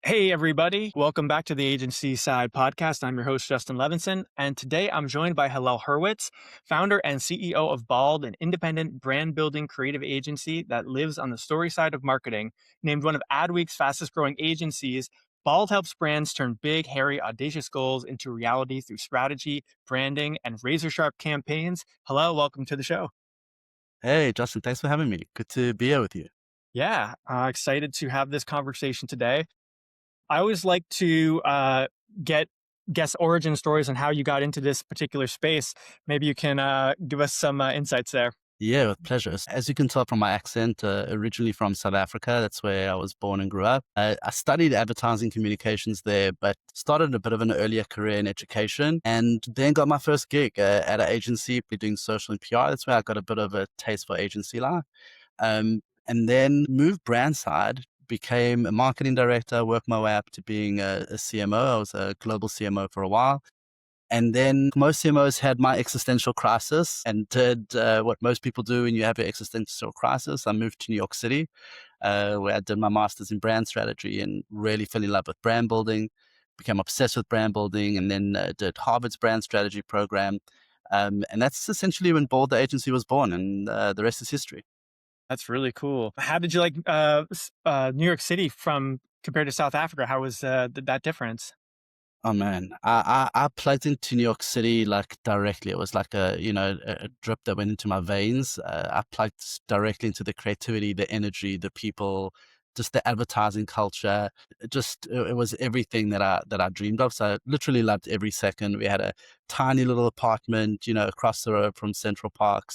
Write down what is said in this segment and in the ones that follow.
Hey, everybody. Welcome back to the Agency Side Podcast. I'm your host, Justin Levinson, and today I'm joined by Hillel Hurwitz, founder and CEO of Bald, an independent brand building creative agency that lives on the story side of marketing. Named one of Adweek's fastest growing agencies, Bald helps brands turn big, hairy, audacious goals into reality through strategy, branding, and razor sharp campaigns. Hello, welcome to the show. Hey, Justin, thanks for having me. Good to be here with you. Yeah, excited to have this conversation today. I always like to get guest origin stories on how you got into this particular space. Maybe you can give us some insights there. Yeah, with pleasure. As you can tell from my accent, originally from South Africa, that's where I was born and grew up. I studied advertising communications there, but started a bit of an earlier career in education and then got my first gig at an agency doing social and PR. That's where I got a bit of a taste for agency life. And then moved brand side, became a marketing director, worked my way up to being a CMO. I was a global CMO for a while. And then most CMOs had my existential crisis and did what most people do when you have an existential crisis. I moved to New York City, where I did my master's in brand strategy and really fell in love with brand building, became obsessed with brand building, and then did Harvard's brand strategy program. And that's essentially when Bold, the agency, was born, and the rest is history. That's really cool. How did you like New York City from compared to South Africa? How was that difference? Oh man, I plugged into New York City like directly. It was like a drip that went into my veins. I plugged directly into the creativity, the energy, the people, just the advertising culture. It was everything that I dreamed of. So I literally loved every second. We had a tiny little apartment, across the road from Central Park.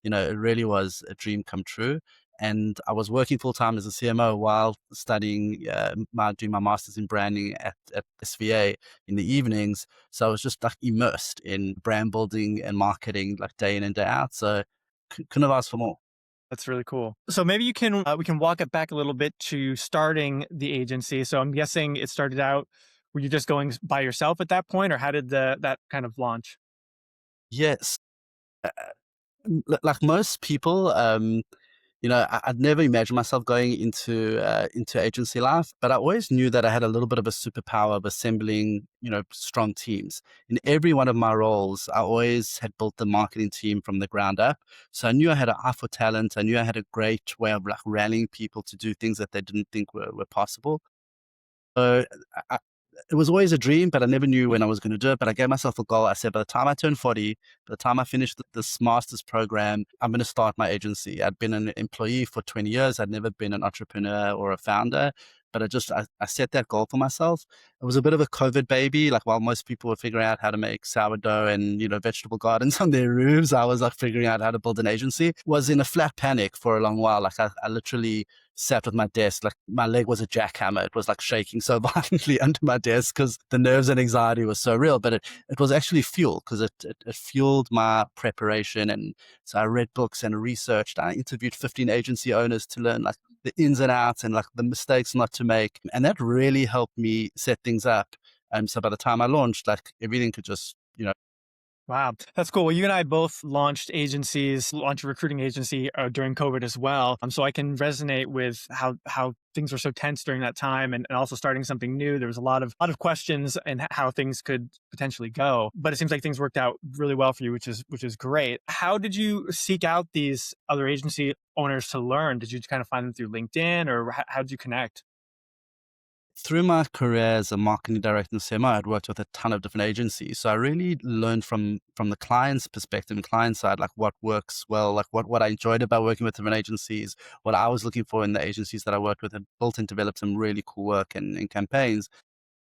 It really was a dream come true. And I was working full time as a CMO while studying, doing my master's in branding at SVA in the evenings. So I was just like immersed in brand building and marketing, like day in and day out. So couldn't have asked for more. That's really cool. So maybe you can we can walk it back a little bit to starting the agency. So I'm guessing it started out. Were you just going by yourself at that point, or how did that kind of launch? Yes. Uh, like most people, I'd never imagined myself going into agency life, but I always knew that I had a little bit of a superpower of assembling, strong teams. In every one of my roles, I always had built the marketing team from the ground up. So I knew I had an eye for talent. I knew I had a great way of like rallying people to do things that they didn't think were possible. So I, it was always a dream, but I never knew when I was going to do it. But I gave myself a goal. I said, by the time I turn 40, by the time I finish this master's program, I'm going to start my agency. I'd been an employee for 20 years. I'd never been an entrepreneur or a founder, but I set that goal for myself. It was a bit of a COVID baby. Like while most people were figuring out how to make sourdough and, vegetable gardens on their roofs, I was like figuring out how to build an agency. Was in a flat panic for a long while. Like I literally sat with my desk, like my leg was a jackhammer. It was like shaking so violently under my desk because the nerves and anxiety was so real. But it was actually fuel because it fueled my preparation. And so I read books and researched. I interviewed 15 agency owners to learn like the ins and outs and like the mistakes not to make. And that really helped me set things up. So by the time I launched, like everything could just, Wow, that's cool. Well, you and I both launched agencies, launched a recruiting agency during COVID as well. So I can resonate with how things were so tense during that time, and also starting something new. There was a lot of questions and how things could potentially go. But it seems like things worked out really well for you, which is great. How did you seek out these other agency owners to learn? Did you kind of find them through LinkedIn, or how did you connect? through my career as a marketing director and CMO, I'd worked with a ton of different agencies. So I really learned from the client's perspective and client side, like what works well, like what I enjoyed about working with different agencies, what I was looking for in the agencies that I worked with, and built and developed some really cool work and campaigns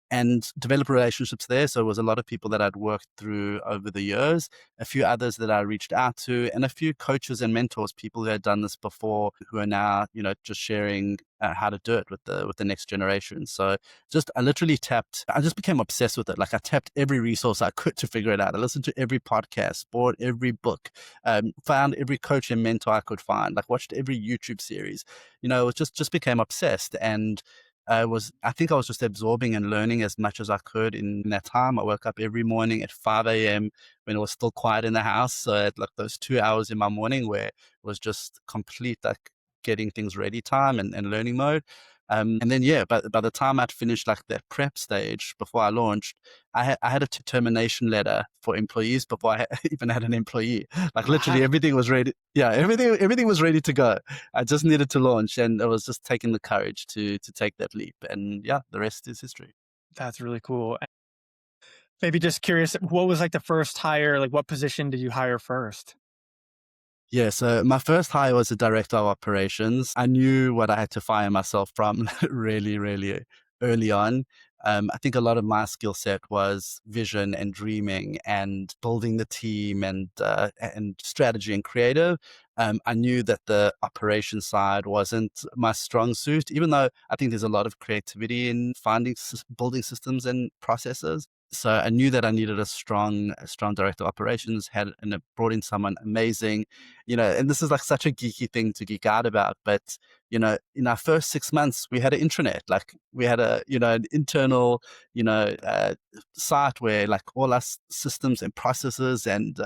and develop relationships there. So it was a lot of people that I'd worked through over the years, a few others that I reached out to, and a few coaches and mentors, people who had done this before, who are now, just sharing how to do it with the next generation. So I just became obsessed with it. Like I tapped every resource I could to figure it out. I listened to every podcast, bought every book, found every coach and mentor I could find, like watched every YouTube series. It just became obsessed. And I think I was just absorbing and learning as much as I could in that time. I woke up every morning at 5 a.m. when it was still quiet in the house. So I had like those 2 hours in my morning where it was just complete like getting things ready time and learning mode. And then, yeah, by the time I'd finished like that prep stage before I launched, I had a termination letter for employees before I even had an employee. Like literally Wow. everything was ready. Yeah, everything was ready to go. I just needed to launch, and it was just taking the courage to take that leap. And yeah, the rest is history. That's really cool. Maybe just curious, what was like the first hire? Like, what position did you hire first? Yeah, so my first hire was a director of operations. I knew what I had to fire myself from really, really early on. I think a lot of my skill set was vision and dreaming and building the team and strategy and creative. I knew that the operation side wasn't my strong suit, even though I think there's a lot of creativity in finding building systems and processes. So I knew that I needed a strong director of operations. Had and it brought in someone amazing, and this is like such a geeky thing to geek out about, but in our first 6 months, we had an intranet, like we had an internal, site where like all our systems and processes and,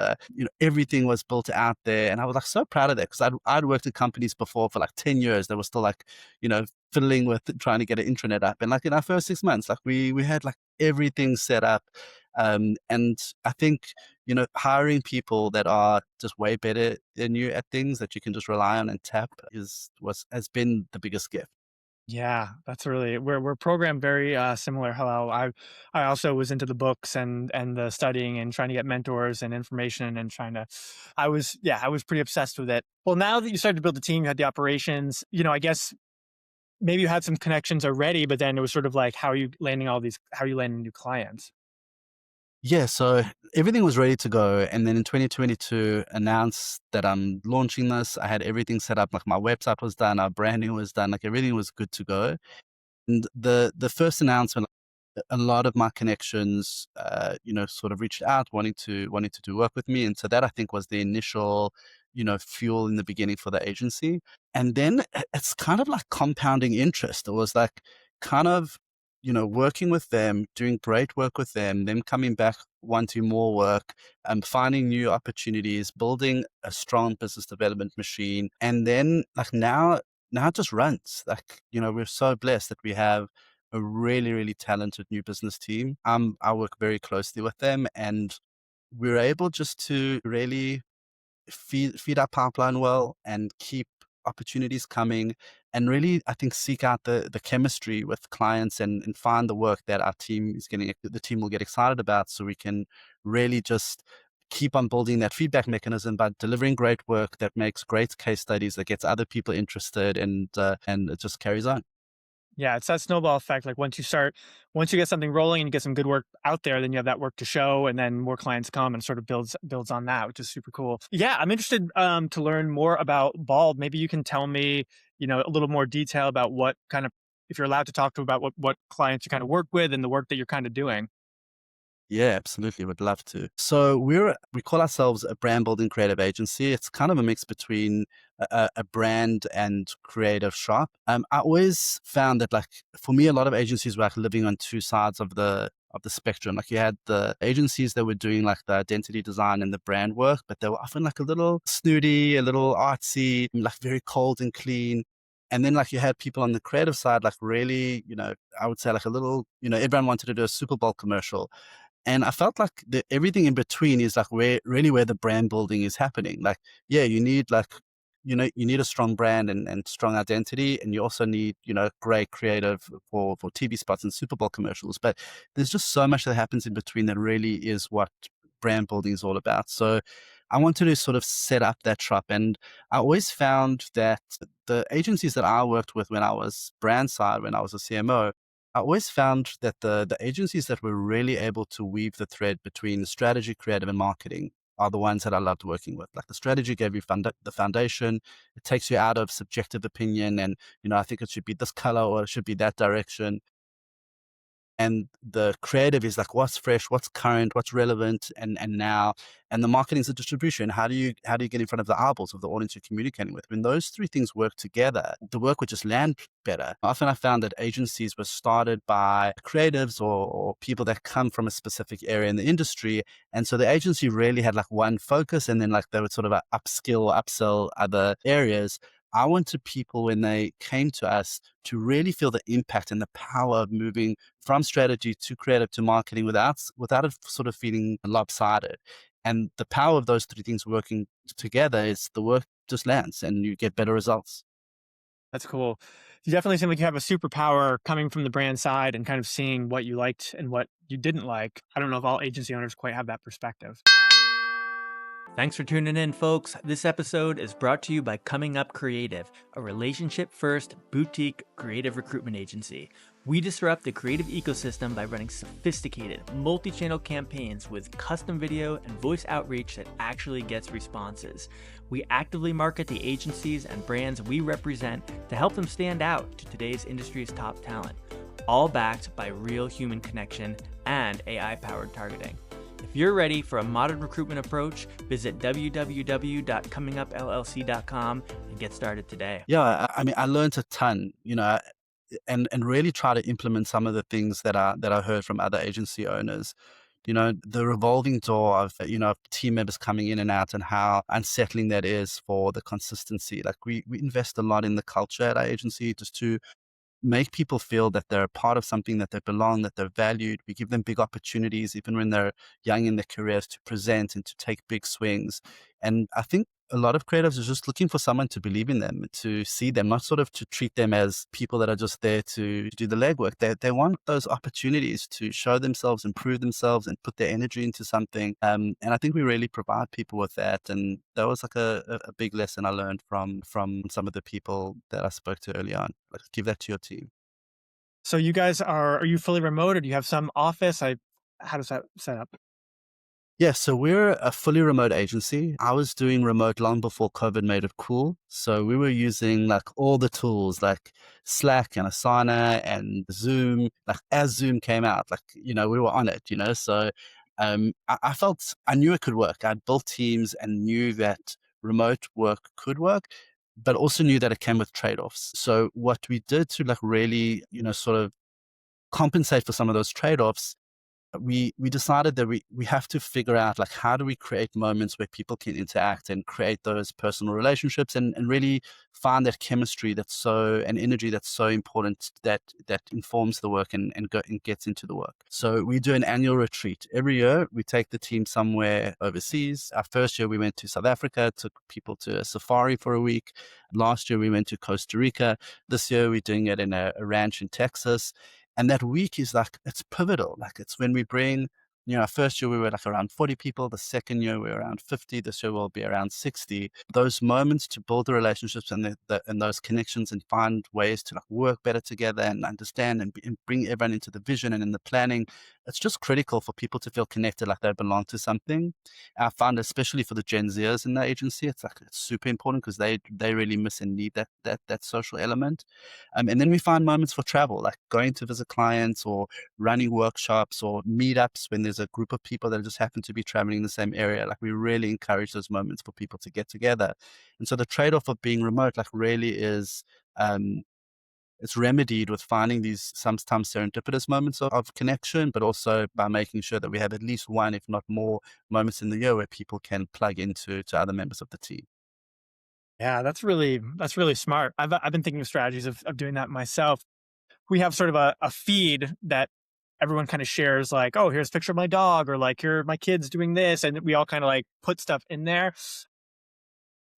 everything was built out there. And I was like so proud of that because I'd worked at companies before for like 10 years that were still like, fiddling with trying to get an intranet up. And like in our first 6 months, like we had like everything set up. And I think hiring people that are just way better than you at things that you can just rely on and tap has been the biggest gift. Yeah, that's really we're programmed very similar. How I also was into the books and the studying and trying to get mentors and information and trying to. I was pretty obsessed with it. Well, now that you started to build the team, you had the operations. I guess maybe you had some connections already, but then it was sort of like, how are you landing all these? How are you landing new clients? Yeah, so everything was ready to go. And then in 2022, announced that I'm launching this. I had everything set up, like my website was done, our branding was done, like everything was good to go. And the first announcement, a lot of my connections, sort of reached out wanting to do work with me, and so that I think was the initial, fuel in the beginning for the agency, and then it's kind of like compounding interest. It was like kind of, working with them, doing great work with them coming back wanting more work, finding new opportunities, building a strong business development machine, and then like now it just runs. Like, we're so blessed that we have a really, really talented new business team. I work very closely with them, and we're able just to really feed our pipeline well and keep opportunities coming, and really, I think, seek out the chemistry with clients and find the work that the team will get excited about, so we can really just keep on building that feedback mechanism by delivering great work that makes great case studies that gets other people interested, and it just carries on. Yeah, it's that snowball effect. Like once you get something rolling and you get some good work out there, then you have that work to show, and then more clients come and sort of builds on that, which is super cool. Yeah, I'm interested to learn more about Bald. Maybe you can tell me, a little more detail about what kind of, if you're allowed to talk to about what clients you kind of work with and the work that you're kind of doing. Yeah, absolutely. Would love to. So we call ourselves a brand building creative agency. It's kind of a mix between a brand and creative shop. I always found that, like, for me, a lot of agencies were like living on two sides of the spectrum. Like, you had the agencies that were doing like the identity design and the brand work, but they were often like a little snooty, a little artsy, like very cold and clean. And then like you had people on the creative side, like really, I would say like a little, everyone wanted to do a Super Bowl commercial, and I felt like everything in between is like where the brand building is happening. Like, yeah, you need like, you need a strong brand and strong identity, and you also need, great creative for TV spots and Super Bowl commercials. But there's just so much that happens in between that really is what brand building is all about. So I wanted to sort of set up that shop, and I always found that the agencies that I worked with when I was brand side, when I was a CMO, I always found that the agencies that were really able to weave the thread between strategy, creative, and marketing are the ones that I loved working with. Like, the strategy gave you the foundation. It takes you out of subjective opinion and, I think it should be this color or it should be that direction. And the creative is like what's fresh, what's current, what's relevant, and now. And the marketing is the distribution. How do you get in front of the eyeballs of the audience you're communicating with? When those three things work together, the work would just land better. Often I found that agencies were started by creatives or people that come from a specific area in the industry, and so the agency really had like one focus, and then like they would sort of upskill or upsell other areas. I wanted people when they came to us to really feel the impact and the power of moving from strategy to creative to marketing without it sort of feeling lopsided. And the power of those three things working together is the work just lands and you get better results. That's cool. You definitely seem like you have a superpower coming from the brand side and kind of seeing what you liked and what you didn't like. I don't know if all agency owners quite have that perspective. Thanks for tuning in, folks. This episode is brought to you by Coming Up Creative, a relationship-first boutique creative recruitment agency. We disrupt the creative ecosystem by running sophisticated, multi-channel campaigns with custom video and voice outreach that actually gets responses. We actively market the agencies and brands we represent to help them stand out to today's industry's top talent, all backed by real human connection and AI-powered targeting. If you're ready for a modern recruitment approach, visit www.comingupllc.com and get started today. Yeah, I mean, I learned a ton, and really try to implement some of the things that I heard from other agency owners. The revolving door of team members coming in and out, and how unsettling that is for the consistency. Like we invest a lot in the culture at our agency just to make people feel that they're a part of something, that they belong, that they're valued. We give them big opportunities, even when they're young in their careers, to present and to take big swings. And I think a lot of creatives are just looking for someone to believe in them, to see them, not sort of to treat them as people that are just there to do the legwork. They want those opportunities to show themselves, improve themselves, and put their energy into something. And I think we really provide people with that. And that was like a big lesson I learned from some of the people that I spoke to early on. Like, give that to your team. So you guys are you fully remote or do you have some office? How does that set up? Yeah, so we're a fully remote agency. I was doing remote long before COVID made it cool. So we were using like all the tools like Slack and Asana and Zoom. Like as Zoom came out, we were on it. So I felt I knew it could work. I'd built teams and knew that remote work could work, but also knew that it came with trade-offs. So what we did to like really, sort of compensate for some of those trade-offs, we decided that we have to figure out like how do we create moments where people can interact and create those personal relationships, and really find that chemistry that's so and energy that's so important, that informs the work and gets into the work. So we do an annual retreat every year. We take the team somewhere overseas. Our first year we went to South Africa, took people to a safari for a week. Last year we went to Costa Rica. This year we're doing it in a ranch in Texas. And that week is like, it's pivotal. Like it's when we bring, our first year we were like around 40 people. The second year we were around 50. This year we'll be around 60. Those moments to build the relationships and those connections, and find ways to like work better together and understand and bring everyone into the vision and in the planning. It's just critical for people to feel connected, like they belong to something. I found, especially for the Gen Zers in the agency, it's super important because they really miss and need that social element. And then we find moments for travel, like going to visit clients or running workshops or meetups when there's a group of people that just happen to be traveling in the same area. Like we really encourage those moments for people to get together. And so the trade-off of being remote, like really is, it's remedied with finding these sometimes serendipitous moments of connection, but also by making sure that we have at least one, if not more, moments in the year where people can plug into to other members of the team. Yeah, that's really smart. I've been thinking of strategies of doing that myself. We have sort of a feed that everyone kind of shares, like, oh, here's a picture of my dog, or like, here are my kids doing this. And we all kind of like put stuff in there.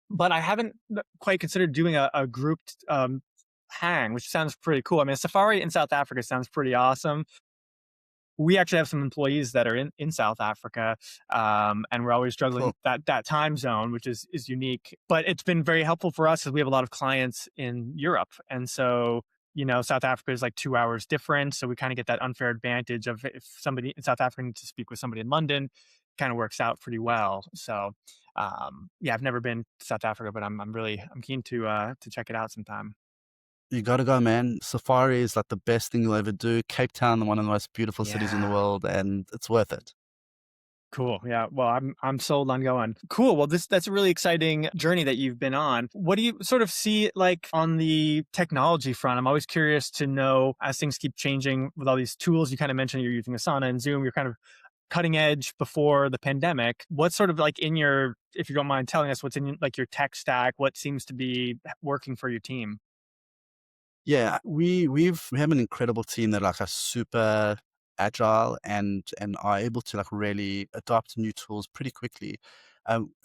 But I haven't quite considered doing a grouped hang, which sounds pretty cool. I mean, a safari in South Africa sounds pretty awesome. We actually have some employees that are in South Africa, and we're always Cool. struggling that time zone, which is unique. But it's been very helpful for us because we have a lot of clients in Europe, and so South Africa is like 2 hours different, so we kind of get that unfair advantage of if somebody in South Africa needs to speak with somebody in London, kind of works out pretty well. So yeah, I've never been to South Africa, but I'm keen to check it out sometime. You got to go, man. Safari is like the best thing you'll ever do. Cape Town, one of the most beautiful cities in the Yeah. world, and it's worth it. Cool. Yeah. Well, I'm sold on going. Cool. Well, that's a really exciting journey that you've been on. What do you sort of see like on the technology front? I'm always curious to know as things keep changing with all these tools. You kind of mentioned you're using Asana and Zoom. You're kind of cutting edge before the pandemic. What's sort of like in your, if you don't mind telling us, what's in like your tech stack? What seems to be working for your team? Yeah, we have an incredible team that like are super agile and are able to like really adopt new tools pretty quickly.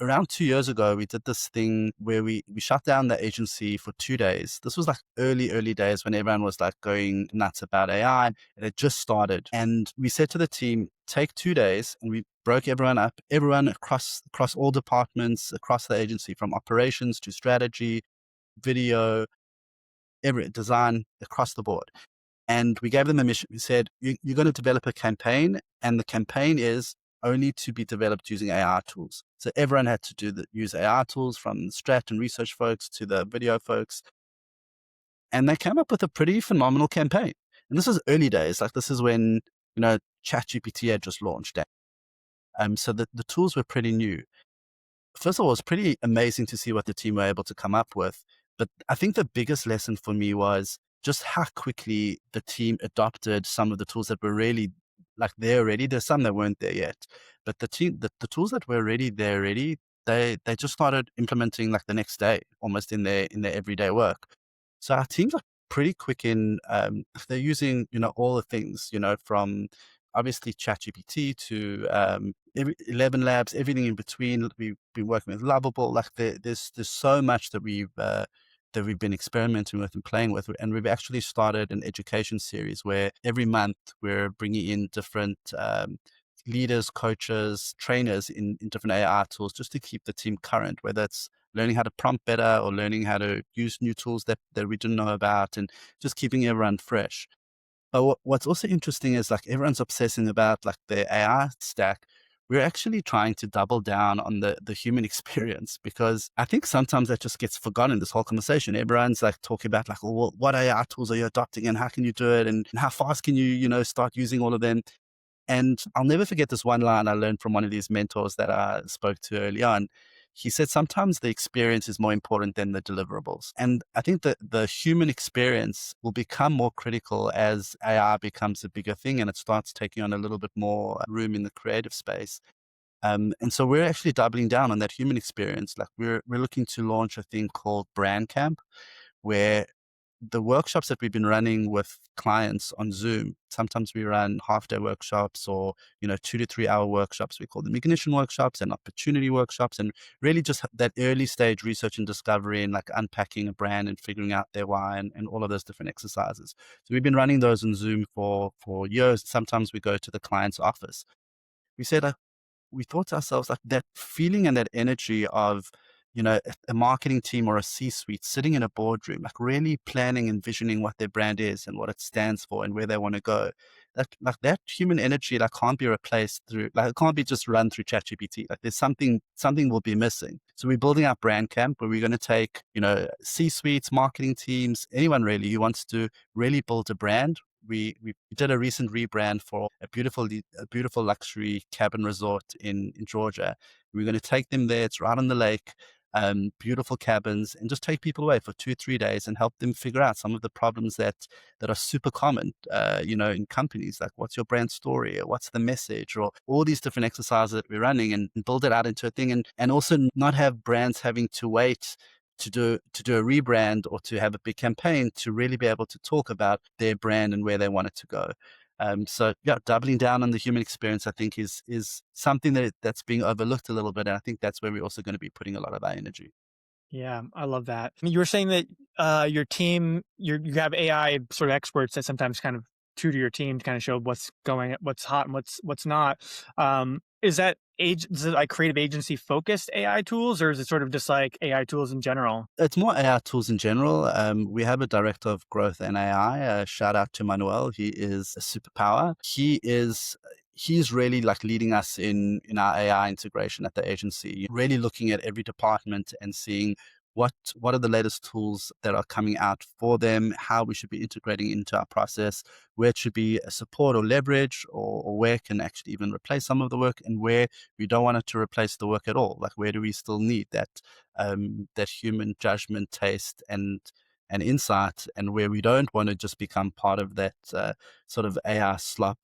Around 2 years ago, we did this thing where we shut down the agency for 2 days. This was like early days when everyone was like going nuts about AI. It had just started, and we said to the team, take 2 days, and we broke everyone up, everyone across all departments across the agency, from operations to strategy, video, every design across the board. And we gave them a mission. We said, you're going to develop a campaign, and the campaign is only to be developed using AI tools. So everyone had to use AI tools, from the strat and research folks to the video folks. And they came up with a pretty phenomenal campaign. And this is early days. Like this is when, ChatGPT had just launched. So the tools were pretty new. First of all, it was pretty amazing to see what the team were able to come up with. But I think the biggest lesson for me was just how quickly the team adopted some of the tools that were really like there already. There's some that weren't there yet, but the tools that were already there already, they just started implementing like the next day, almost in their everyday work. So our teams are pretty quick in they're using all the things from obviously ChatGPT to 11 Labs, everything in between. We've been working with Lovable. Like there's so much that we've been experimenting with and playing with, and we've actually started an education series where every month we're bringing in different leaders, coaches, trainers in different AI tools, just to keep the team current, whether it's learning how to prompt better or learning how to use new tools that we didn't know about, and just keeping everyone fresh. But what's also interesting is like everyone's obsessing about like the AI stack. We're actually trying to double down on the human experience, because I think sometimes that just gets forgotten in this whole conversation. Everyone's like talking about like, well, what AI tools are you adopting and how can you do it, and how fast can you, start using all of them. And I'll never forget this one line I learned from one of these mentors that I spoke to early on. He said, sometimes the experience is more important than the deliverables. And I think that the human experience will become more critical as AI becomes a bigger thing and it starts taking on a little bit more room in the creative space. And so we're actually doubling down on that human experience. Like we're looking to launch a thing called Brand Camp, where the workshops that we've been running with clients on Zoom, sometimes we run half-day workshops or, 2 to 3 hour workshops. We call them ignition workshops and opportunity workshops, and really just that early stage research and discovery and like unpacking a brand and figuring out their why, and all of those different exercises. So we've been running those on Zoom for years. Sometimes we go to the client's office. We said, we thought to ourselves, like that feeling and that energy of, a marketing team or a C-suite sitting in a boardroom, like really planning and visioning what their brand is and what it stands for and where they want to go. That human energy like can't be replaced through, like it can't be just run through ChatGPT. Like there's something will be missing. So we're building our brand camp where we're going to take, C-suites, marketing teams, anyone really who wants to really build a brand. We did a recent rebrand for a beautiful luxury cabin resort in Georgia. We're going to take them there. It's right on the lake, beautiful cabins, and just take people away for 2 3 days and help them figure out some of the problems that are super common, in companies. Like, what's your brand story, or what's the message, or all these different exercises that we're running, and build it out into a thing, and also not have brands having to wait to do a rebrand or to have a big campaign to really be able to talk about their brand and where they want it to go. So yeah, doubling down on the human experience, I think, is something that's being overlooked a little bit, and I think that's where we're also going to be putting a lot of our energy. Yeah, I love that. I mean, you were saying that your team, you have AI sort of experts that sometimes kind of tutor your team to kind of show what's hot and what's not. Is that is it like creative agency focused AI tools, or is it sort of just like AI tools in general? It's more AI tools in general. We have a director of growth and AI. Shout out to Manuel. He is a superpower. He's really like leading us in our AI integration at the agency, really looking at every department and seeing what are the latest tools that are coming out for them, how we should be integrating into our process, where it should be a support or leverage, or where it can actually even replace some of the work, and where we don't want it to replace the work at all. Like, where do we still need that human judgment, taste, and insight, and where we don't want to just become part of that sort of AI slop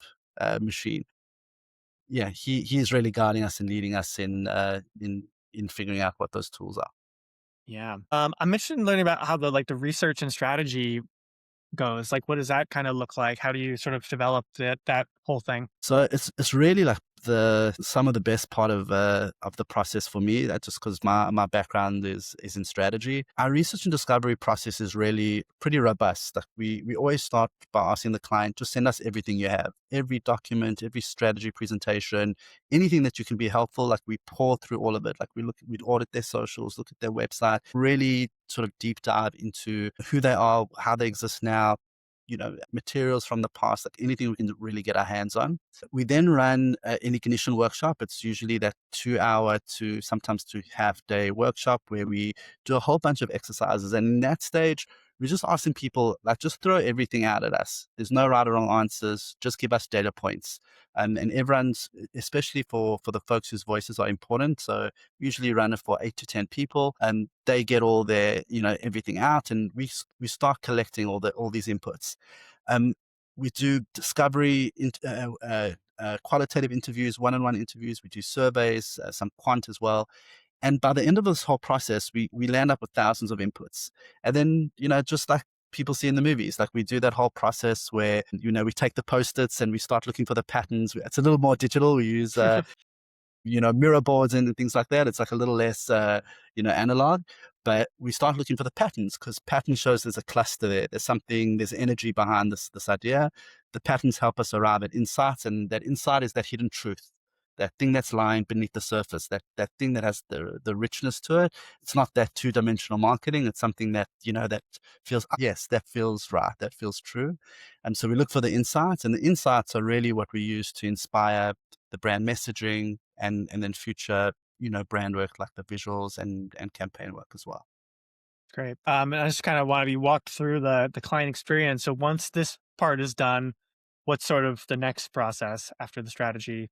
machine. yeah, he's really guiding us and leading us in figuring out what those tools are. Yeah. I'm interested in learning about how the research and strategy goes. Like, what does that kind of look like? How do you sort of develop that whole thing? So it's really like the some of the best part of the process for me. That's just because my background is in strategy. Our research and discovery process is really pretty robust. Like we always start by asking the client, just send us everything you have, every document, every strategy presentation, anything that you can be helpful. Like we pour through all of it. Like we'd audit their socials, look at their website, really sort of deep dive into who they are, how they exist now, materials from the past, like anything we can really get our hands on. We then run an ignition workshop. It's usually that 2 hour to sometimes 2.5 day workshop where we do a whole bunch of exercises. And in that stage, we're just asking people, like, just throw everything out at us. There's no right or wrong answers. Just give us data points. And everyone's, especially for the folks whose voices are important. So we usually run it for 8 to 10 people, and they get all their, everything out, and we start collecting all these inputs. Um, we do discovery, qualitative interviews, one-on-one interviews. We do surveys, some quant as well. And by the end of this whole process, we land up with thousands of inputs. And then, just like people see in the movies, like we do that whole process where, we take the post-its and we start looking for the patterns. It's a little more digital. We use mirror boards and things like that. It's like a little less, analog, but we start looking for the patterns because pattern shows there's a cluster there. There's energy behind this idea. The patterns help us arrive at insights, and that insight is that hidden truth, that thing that's lying beneath the surface, that thing that has the richness to it. It's not that two-dimensional marketing. It's something that, that feels, yes, that feels right, that feels true. And so we look for the insights, and the insights are really what we use to inspire the brand messaging and then future, brand work like the visuals and campaign work as well. Great. And I just kind of want to be walked through the client experience. So once this part is done, what's sort of the next process after the strategy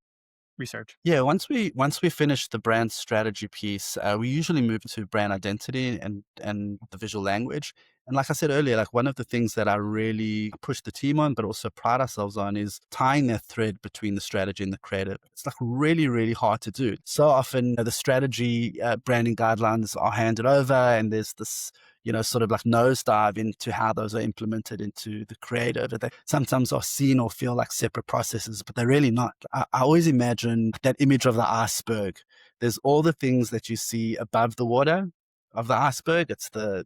research? Yeah, once we finish the brand strategy piece, we usually move to brand identity and the visual language. And like I said earlier, like one of the things that I really push the team on, but also pride ourselves on, is tying that thread between the strategy and the creative. It's like really, really hard to do. So often, the strategy branding guidelines are handed over, and there's this, sort of like nosedive into how those are implemented into the creative. They sometimes are seen or feel like separate processes, but they're really not. I always imagine that image of the iceberg. There's all the things that you see above the water of the iceberg. It's the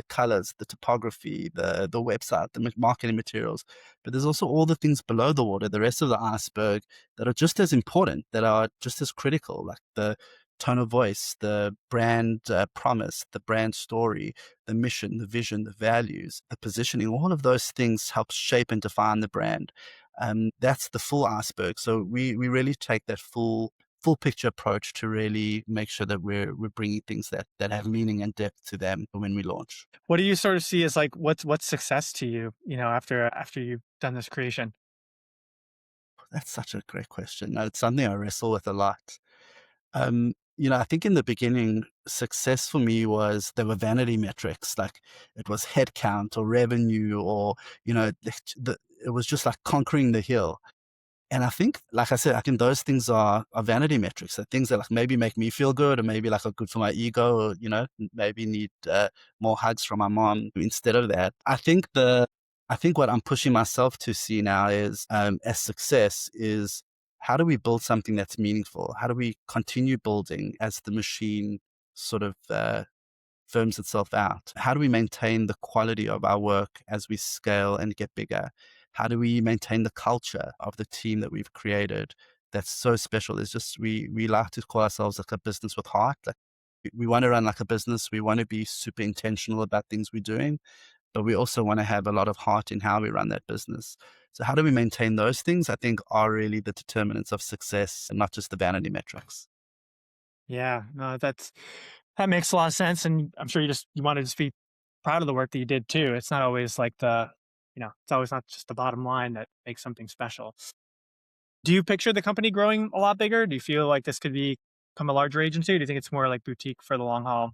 colors, the topography, the website, the marketing materials. But there's also all the things below the water, the rest of the iceberg, that are just as important, that are just as critical, like the tone of voice, the brand promise, the brand story, the mission, the vision, the values, the positioning. All of those things help shape and define the brand. That's the full iceberg. So we really take that full picture approach to really make sure that we're bringing things that have meaning and depth to them when we launch. What do you sort of see as like what's success to you, after you've done this creation? That's such a great question. It's something I wrestle with a lot. I think in the beginning, success for me was there were vanity metrics, like it was headcount or revenue, or it was just like conquering the hill. And I think, like I said, I think those things are vanity metrics. They're things that like maybe make me feel good, or maybe like are good for my ego, or maybe need more hugs from my mom instead of that. I think what I'm pushing myself to see now is, as success is, how do we build something that's meaningful? How do we continue building as the machine sort of firms itself out? How do we maintain the quality of our work as we scale and get bigger? How do we maintain the culture of the team that we've created that's so special? It's just we like to call ourselves like a business with heart. Like we want to run like a business. We want to be super intentional about things we're doing, but we also want to have a lot of heart in how we run that business. So how do we maintain those things? I think are really the determinants of success, and not just the vanity metrics. Yeah, no, that makes a lot of sense, and I'm sure you want to just be proud of the work that you did too. It's not always like it's always not just the bottom line that makes something special. Do you picture the company growing a lot bigger? Do you feel like this could become a larger agency? Or do you think it's more like boutique for the long haul?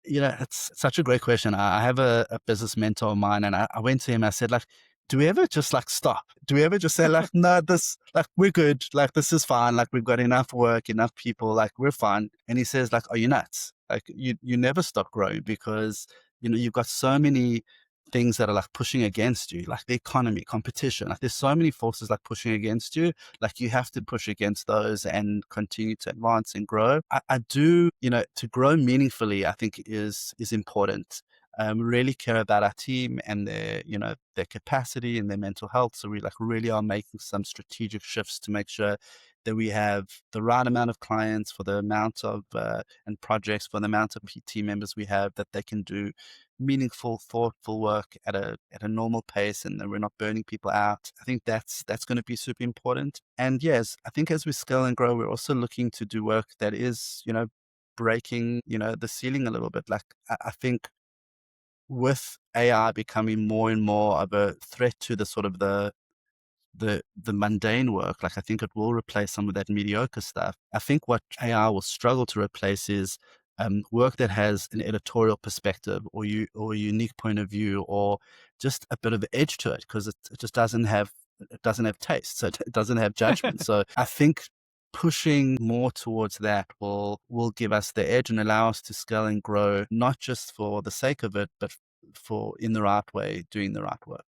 It's such a great question. I have a business mentor of mine, and I went to him. I said, like, do we ever just like stop? Do we ever just say like, no, this, like, we're good. Like, this is fine. Like, we've got enough work, enough people. Like, we're fine. And he says like, are you nuts? Like, you never stop growing because, you've got so many things that are like pushing against you, like the economy, competition. Like, there's so many forces like pushing against you. Like, you have to push against those and continue to advance and grow. I do, to grow meaningfully, I think is important. Really care about our team and their capacity and their mental health. So we like really are making some strategic shifts to make sure that we have the right amount of clients for the amount of and projects for the amount of team members we have, that they can do meaningful, thoughtful work at a normal pace, and that we're not burning people out. I think that's going to be super important. And yes, I think as we scale and grow, we're also looking to do work that is breaking the ceiling a little bit. Like I think with AI becoming more and more of a threat to the sort of the mundane work, like I think it will replace some of that mediocre stuff. I think what AI will struggle to replace is work that has an editorial perspective, or a unique point of view, or just a bit of edge to it, because it just doesn't have taste, so it doesn't have judgment. So I think pushing more towards that will give us the edge and allow us to scale and grow, not just for the sake of it, but for in the right way, doing the right work.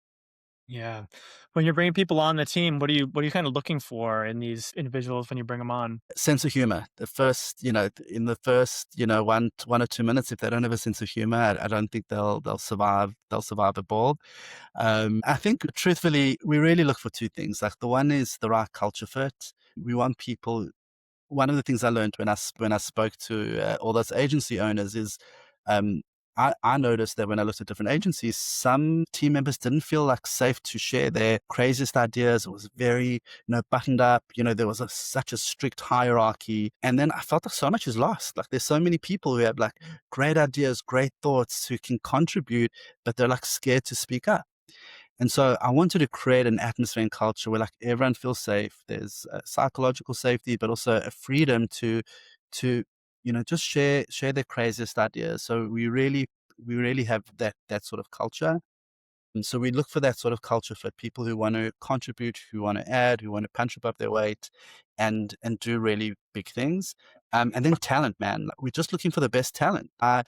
Yeah. When you're bringing people on the team, what are you kind of looking for in these individuals when you bring them on? Sense of humor. The first, in the first, 1 or 2 minutes, if they don't have a sense of humor, I don't think they'll survive. They'll survive a ball. I think, truthfully, we really look for two things. Like, the one is the right culture fit. We want people. One of the things I learned when I spoke to all those agency owners is, um, I noticed that when I looked at different agencies, some team members didn't feel like safe to share their craziest ideas. It was very, buttoned up. There was such a strict hierarchy. And then I felt like so much is lost. Like, there's so many people who have like great ideas, great thoughts, who can contribute, but they're like scared to speak up. And so I wanted to create an atmosphere and culture where like everyone feels safe. There's psychological safety, but also a freedom to just share their craziest ideas. So we really have that sort of culture. And so we look for that sort of culture for people who want to contribute, who want to add, who want to punch above their weight, and do really big things. And then talent, man. Like, we're just looking for the best talent. I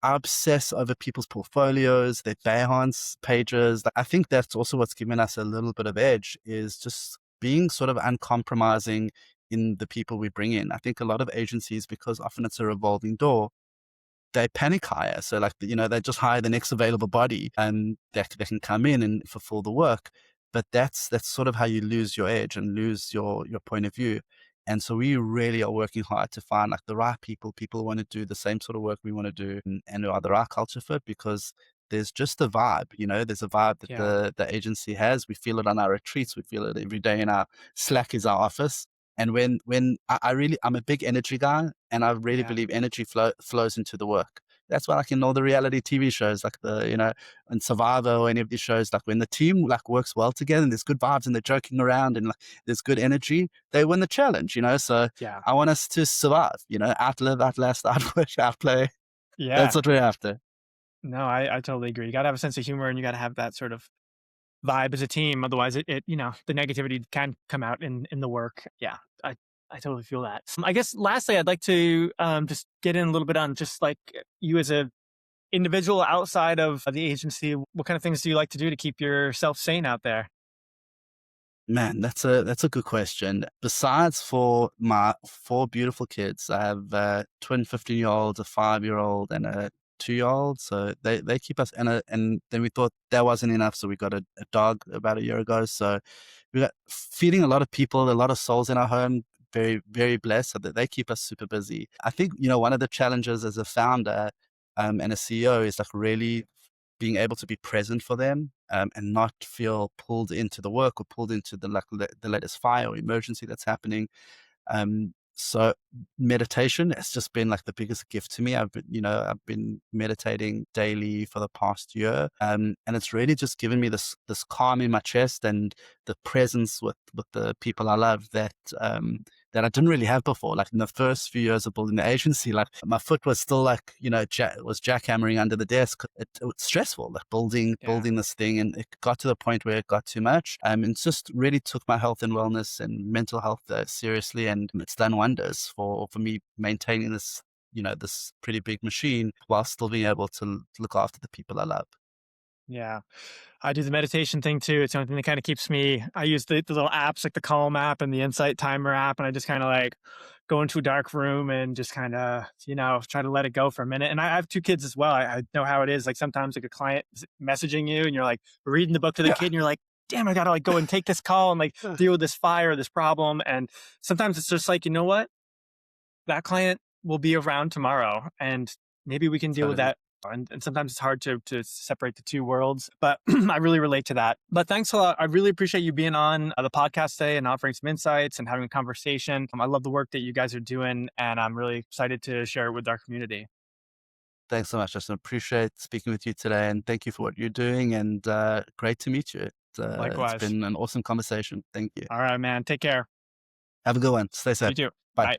obsess over people's portfolios, their Behance pages. Like, I think that's also what's given us a little bit of edge, is just being sort of uncompromising in the people we bring in. I think a lot of agencies, because often it's a revolving door, they panic hire. So like, they just hire the next available body and that can come in and fulfill the work. But that's sort of how you lose your edge and lose your point of view. And so we really are working hard to find like the right people who want to do the same sort of work we want to do, and who are the right culture fit, because there's just a vibe, there's a vibe that Yeah. the agency has. We feel it on our retreats. We feel it every day in our Slack is our office. And when I'm a big energy guy, and I really Yeah. believe energy flows into the work. That's why, like, in all the reality TV shows, like and Survivor, or any of these shows, like when the team like works well together and there's good vibes and they're joking around and like there's good energy, they win the challenge. So Yeah. I want us to survive. Outlive, outlast, outpush, outplay. That's Yeah. what we're after. No, I totally agree. You gotta have a sense of humor and you gotta have that sort of vibe as a team. Otherwise the negativity can come out in the work. Yeah. I totally feel that. I guess lastly, I'd like to just get in a little bit on just like you as a individual outside of the agency. What kind of things do you like to do to keep yourself sane out there? Man, that's a good question. Besides for my four beautiful kids, I have twin 15-year-olds, a 5-year-old, and a 2-year-old. So they keep us, and then we thought that wasn't enough, so we got a dog about a year ago. So we got feeding a lot of people, a lot of souls in our home. Very, very blessed, so that they keep us super busy. I think one of the challenges as a founder and a CEO is like really being able to be present for them, and not feel pulled into the work or pulled into the latest fire or emergency that's happening. So meditation has just been like the biggest gift to me. I've been meditating daily for the past year, and it's really just given me this calm in my chest and the presence with the people I love, that that I didn't really have before. Like in the first few years of building the agency, like my foot was still like, was jackhammering under the desk. It was stressful, like Yeah. building this thing. And it got to the point where it got too much. And it just really took my health and wellness and mental health seriously. And it's done wonders for me maintaining this, this pretty big machine while still being able to look after the people I love. Yeah. I do the meditation thing too. It's something that kind of keeps me. I use the little apps like the Calm app and the Insight Timer app, and I just kind of like go into a dark room and just kind of, try to let it go for a minute. And I have two kids as well. I know how it is. Like sometimes like a client is messaging you and you're like reading the book to the Yeah. kid and you're like, damn, I gotta like go and take this call and like deal with this fire, this problem. And sometimes it's just like, you know what? That client will be around tomorrow and maybe we can deal with Totally. that. And sometimes it's hard to separate the two worlds, but I really relate to that. But thanks a lot. I really appreciate you being on the podcast today and offering some insights and having a conversation. I love the work that you guys are doing, and I'm really excited to share it with our community. Thanks so much, Justin. Appreciate speaking with you today, and thank you for what you're doing. And great to meet you. It's Likewise. been an awesome conversation. Thank you. All right, man. Take care. Have a good one. Stay safe. You too. Bye. Bye.